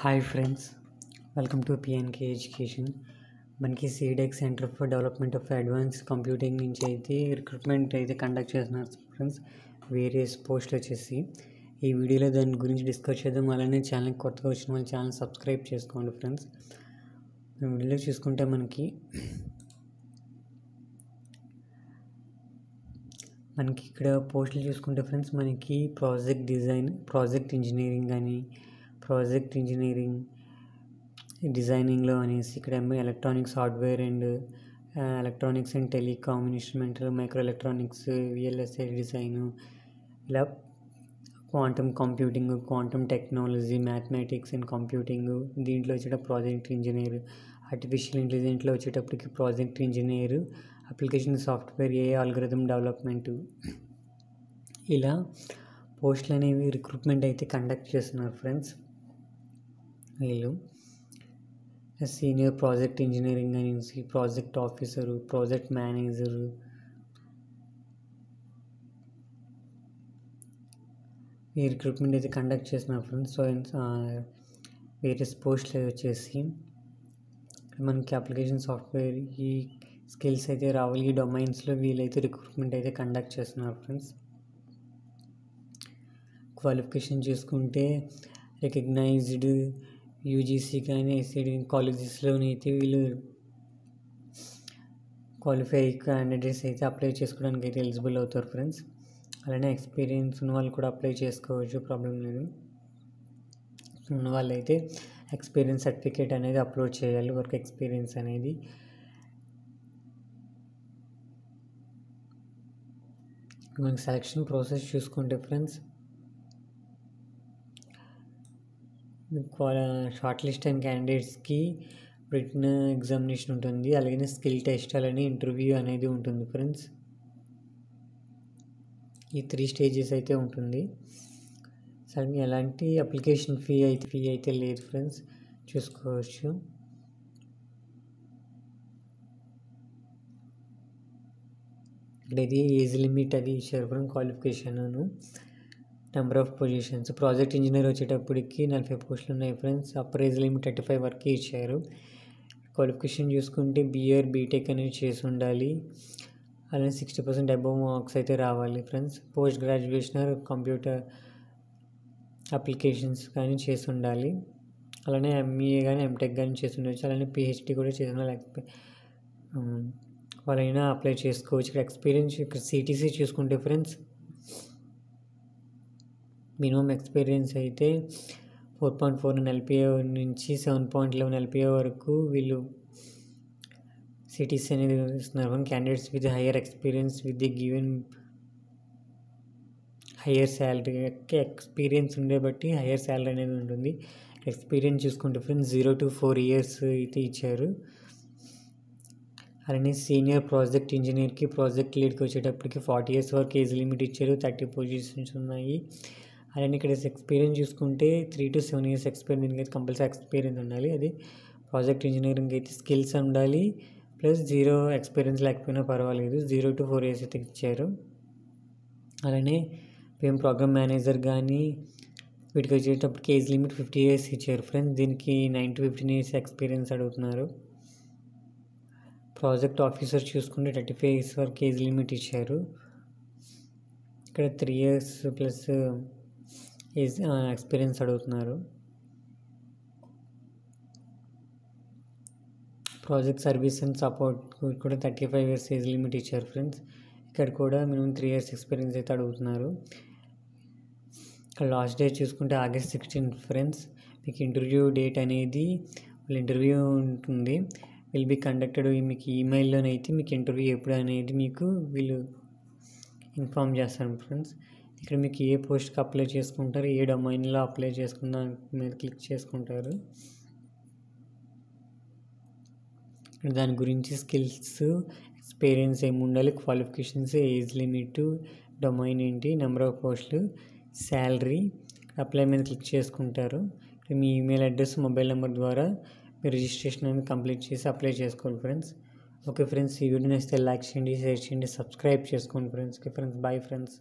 Hi friends, welcome to PNK education. మనకి CDAC centre for development of advance computing నుంచి అయితే recruitment అయితే conduct చేస్తున్నారు ఫ్రెండ్స్. వేరియస్ పోస్టులు వచ్చేసి ఈ వీడియోలో దాని గురించి డిస్కస్ చేద్దాం. అలానే ఛానల్కి కొత్తగా వచ్చిన వాళ్ళు ఛానల్ సబ్స్క్రైబ్ చేసుకోండి ఫ్రెండ్స్. వీడియోలో చూసుకుంటే మనకి ఇక్కడ పోస్టులు చూసుకుంటే ఫ్రెండ్స్, మనకి ప్రాజెక్ట్ ఇంజనీరింగ్ డిజైనింగ్లో అనేసి ఇక్కడ electronics hardware and electronics and telecom instrumental micro electronics VLSI design, ఇలా quantum computing, quantum technology, mathematics and computing, దీంట్లో వచ్చేట ప్రాజెక్ట్ ఇంజనీర్, ఆర్టిఫిషియల్ ఇంటెలిజెంట్లో వచ్చేటప్పటికి project engineer, application software, AI algorithm development, ఇలా పోస్టులు అనేవి రిక్రూట్మెంట్ అయితే కండక్ట్ చేస్తున్నారు ఫ్రెండ్స్. వీళ్ళు సీనియర్ ప్రాజెక్ట్ ఇంజనీరింగ్ అనేసి, ప్రాజెక్ట్ ఆఫీసరు, ప్రాజెక్ట్ మేనేజరు, ఈ రిక్రూట్మెంట్ అయితే కండక్ట్ చేస్తున్నారు ఫ్రెండ్స్. సో వేరియస్ పోస్టులు వచ్చేసి మనకి అప్లికేషన్ సాఫ్ట్వేర్, ఈ స్కిల్స్ అయితే రావాలి. ఈ డొమైన్స్లో వీళ్ళైతే రిక్రూట్మెంట్ అయితే కండక్ట్ చేస్తున్నారు ఫ్రెండ్స్. క్వాలిఫికేషన్ చూసుకుంటే రికగ్నైజ్డ్ యూజీసీ కానీ ఎస్సీడీ కాలేజెస్లోనైతే వీళ్ళు క్వాలిఫై క్యాండిడేట్స్ అయితే అప్లై చేసుకోవడానికి అయితే ఎలిజిబుల్ అవుతారు ఫ్రెండ్స్. అలానే ఎక్స్పీరియన్స్ ఉన్న వాళ్ళు కూడా అప్లై చేసుకోవచ్చు, ప్రాబ్లం లేదు. ఉన్న వాళ్ళైతే ఎక్స్పీరియన్స్ సర్టిఫికేట్ అనేది అప్లోడ్ చేయాలి, వర్క్ ఎక్స్పీరియన్స్ అనేది. మనకి సెలక్షన్ ప్రాసెస్ చూసుకుంటే ఫ్రెండ్స్, షార్ట్ లిస్ట్ అయిన క్యాండిడేట్స్కి రిటన్ ఎగ్జామినేషన్ ఉంటుంది, అలాగే స్కిల్ టెస్ట్, అలానే ఇంటర్వ్యూ అనేది ఉంటుంది ఫ్రెండ్స్. ఈ 3 స్టేజెస్ అయితే ఉంటుంది. సరే, ఎలాంటి అప్లికేషన్ ఫీ అయితే లేదు ఫ్రెండ్స్, చూసుకోవచ్చు. ఇక్కడైతే ఏజ్ లిమిట్ అది ఇచ్చారు friends. Qualification, number of positions, project engineer వచ్చేటప్పటికి 40 పోస్టులు ఉన్నాయి ఫ్రెండ్స్. అప్పర్ ఏజ్ లిమిట్ 35 వరకు ఇచ్చారు. క్వాలిఫికేషన్ చూసుకుంటే బీఆర్ బీటెక్ అనేది చేసి ఉండాలి, అలానే 60% అబవ్ మార్క్స్ అయితే రావాలి friends. Post graduation computer applications కానీ చేసి ఉండాలి, అలానే ఎంఈఏ కానీ ఎంటెక్ కానీ చేసి ఉండవచ్చు, అలానే పిహెచ్డి కూడా చేసి ఉండాలి. వాళ్ళైనా అప్లై చేసుకోవచ్చు. ఇక్కడ ఎక్స్పీరియన్స్, ఇక్కడ సిటీసీ చూసుకుంటే ఫ్రెండ్స్, మినిమం ఎక్స్పీరియన్స్ అయితే 4.49 ఎల్పిఏ నుంచి 7.11 ఎల్పిఏ వరకు వీళ్ళు సిటీసీ అనేది ఇస్తున్నారు. Candidates with higher experience with the given higher salary, experience ఉండే బట్టి హయ్యర్ శాలరీ అనేది ఉంటుంది. ఎక్స్పీరియన్స్ చూసుకుంటే ఫ్రెండ్స్ 0 to 4 years అయితే ఇచ్చారు. అలానే సీనియర్ ప్రాజెక్ట్ ఇంజనీర్కి, ప్రాజెక్ట్ లీడ్కి వచ్చేటప్పటికి 40 years వరకు ఏజ్ లిమిట్ ఇచ్చారు. 30 పొజిషన్స్ ఉన్నాయి. అలానే ఇక్కడ ఎక్స్పీరియన్స్ చూసుకుంటే 3 to 7 years ఎక్స్పీరియన్స్, దీనికి అయితే కంపల్సరీ ఎక్స్పీరియన్స్ ఉండాలి. అది ప్రాజెక్ట్ ఇంజనీరింగ్ అయితే స్కిల్స్ ఉండాలి, ప్లస్ 0 ఎక్స్పీరియన్స్ లేకపోయినా పర్వాలేదు. 0 to 4 years అయితే ఇచ్చారు. అలానే ప్రోగ్రామ్ మేనేజర్ కానీ వీటికి వచ్చేటప్పటికి ఏజ్ లిమిట్ 50 years ఇచ్చారు ఫ్రెండ్స్. దీనికి 9 to 15 years ఎక్స్పీరియన్స్ అడుగుతున్నారు. ప్రాజెక్ట్ ఆఫీసర్ చూసుకుంటే 35 years వరకు ఏజ్ లిమిట్ ఇచ్చారు. ఇక్కడ 3 years ప్లస్ ఏజ్ ఎక్స్పీరియన్స్ అడుగుతున్నారు. ప్రాజెక్ట్ సర్వీస్ అండ్ సపోర్ట్ కూడా 35 years ఏజ్ లిమిట్ ఇచ్చారు ఫ్రెండ్స్. ఇక్కడ కూడా మినిమం 3 years ఎక్స్పీరియన్స్ అయితే అడుగుతున్నారు. ఇక్కడ లాస్ట్ డేట్ చూసుకుంటే August 16 ఫ్రెండ్స్. మీకు ఇంటర్వ్యూ డేట్ అనేది ఇంటర్వ్యూ ఉంటుంది, విల్ బి కండక్టెడ్. మీకు ఈమెయిల్లోనైతే మీకు ఇంటర్వ్యూ ఎప్పుడు అనేది మీకు వీళ్ళు ఇన్ఫామ్ చేస్తారు ఫ్రెండ్స్. ఇక్కడ మీకు ఏ పోస్ట్కి అప్లై చేసుకుంటారు, ఏ డొమైన్లో అప్లై చేసుకున్న మీద క్లిక్ చేసుకుంటారు. దాని గురించి స్కిల్స్, ఎక్స్పీరియన్స్ ఏమి ఉండాలి, క్వాలిఫికేషన్స్, ఏజ్ లిమిట్, డొమైన్ ఏంటి, నెంబర్ ఆఫ్ పోస్టులు, శాలరీ, అప్లై మీద క్లిక్ చేసుకుంటారు. మీ ఈమెయిల్ అడ్రస్, మొబైల్ నెంబర్ ద్వారా మీరు రిజిస్ట్రేషన్ అనేది కంప్లీట్ చేసి అప్లై చేసుకోవాలి ఫ్రెండ్స్. ఓకే ఫ్రెండ్స్, ఈ వీడియో నచ్చితే లైక్ చేయండి, షేర్ చేయండి, సబ్స్క్రైబ్ చేసుకోండి friends. Okay friends, bye friends.